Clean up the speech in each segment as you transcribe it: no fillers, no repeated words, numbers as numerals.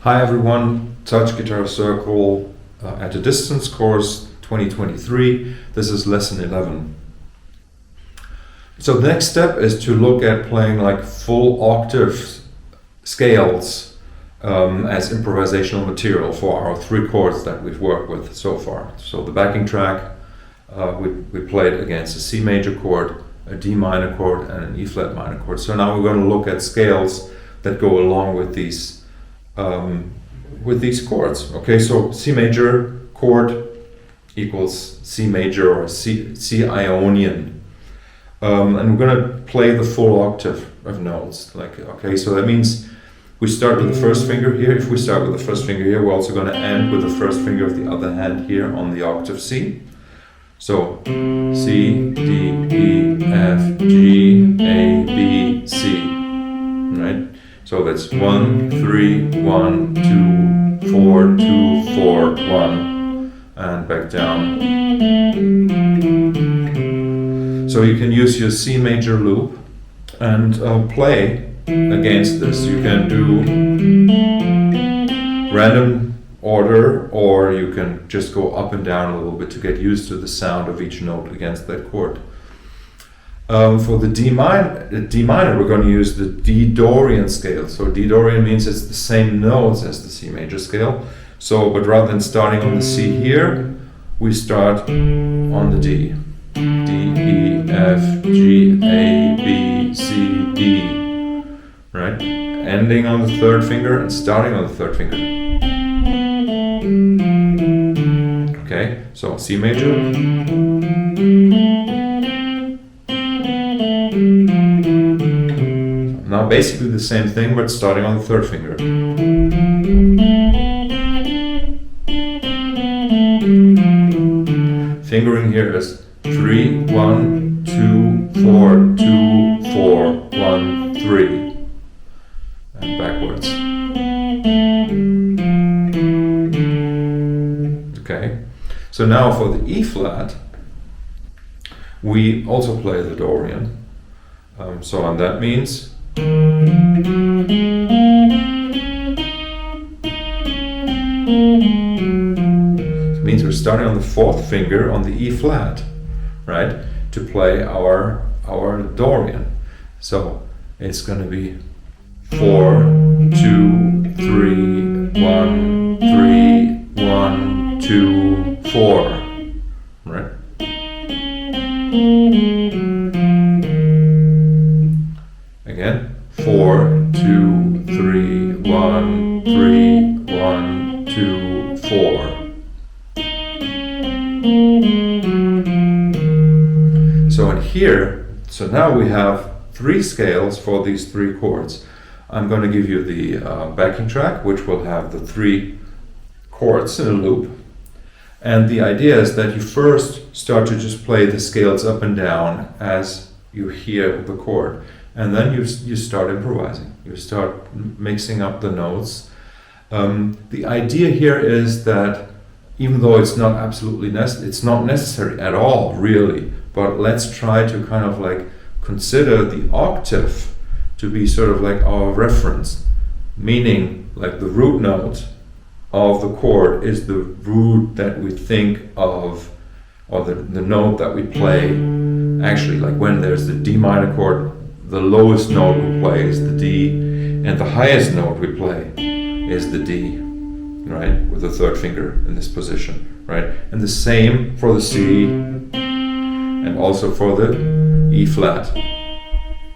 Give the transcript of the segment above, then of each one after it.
Hi everyone, Touch Guitar Circle at a Distance course 2023. This is lesson 11. So the next step is to look at playing like full octave scales as improvisational material for our three chords that we've worked with so far. So the backing track, we played against a C major chord, a D minor chord, and an E flat minor chord. So now we're going to look at scales that go along with these chords. Okay, so C major chord equals C major or C Ionian, and we're going to play the full octave of notes. Okay, so that means we start with the first finger here. If we start with the first finger here, we're also going to end with the first finger of the other hand here on the octave C. So C, D, E, F, G, A, B, C, right? So that's 1, 3, 1, 2, 4, 2, 4, 1, and back down. So you can use your C major loop and play against this. You can do random order, or you can just go up and down a little bit to get used to the sound of each note against that chord. For the D minor, we're going to use the D Dorian scale. So D Dorian means it's the same notes as the C major scale. So, but rather than starting on the C here, we start on the D. D, E, F, G, A, B, C, D. Right? Ending on the third finger and starting on the third finger. Okay, so C major. Now basically the same thing, but starting on the third finger. Fingering here is 3, 1, 2, 4, 2, 4, 1, 3. And backwards. Okay, so now for the E flat, we also play the Dorian. And that means we're starting on the fourth finger on the E flat, right, to play our Dorian. So it's going to be 4, 2, 3, 1, 3, 1, 2, 4, right? Again, 4, 2, 3, 1, 3, 1, 2, 4. So in here, so now we have three scales for these three chords. I'm going to give you the backing track, which will have the three chords in a loop. And the idea is that you first start to just play the scales up and down as you hear the chord. And then you start improvising. You start mixing up the notes. The idea here is that even though it's not absolutely it's not necessary at all, really, but let's try to kind of like consider the octave to be sort of like our reference, meaning like the root note of the chord is the root that we think of, or the note that we play. Actually, like when there's the D minor chord, the lowest note we play is the D, and the highest note we play is the D, right, with the third finger in this position, right? And the same for the C, and also for the E flat,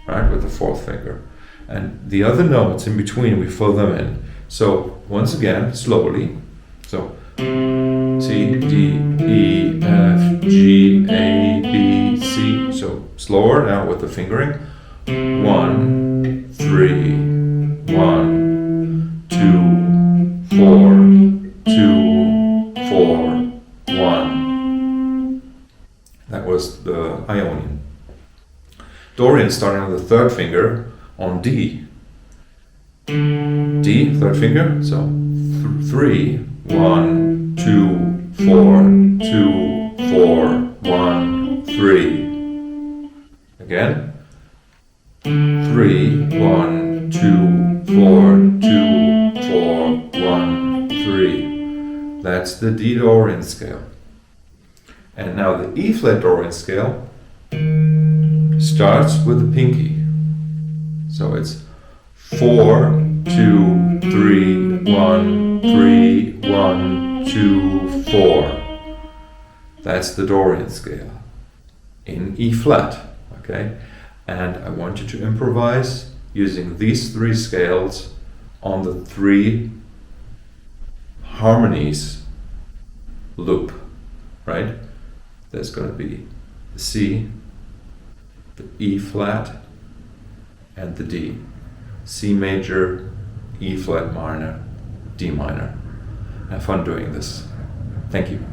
right, with the fourth finger. And the other notes in between, we fill them in. So once again, slowly. So C, D, E, F, G, A, B, C. So slower now with the fingering. 1, 3, 1, 2, 4, 2, 4, 1. That was the Ionian. Dorian starting on the third finger on D. D, third finger, so 3, 1, 2, 4, 2, 4, 1, 3. Again. 3, 1, 2, 4, 2, 4, 1. That's the D Dorian scale. And now the E flat Dorian scale starts with the pinky. So it's 4, 2, 3, 1, 3, 1, 2, 4. That's the Dorian scale in E flat, okay? And I want you to improvise using these three scales on the three harmonies loop, right? There's going to be the C, the E flat, and the D. C major, E flat minor, D minor. Have fun doing this. Thank you.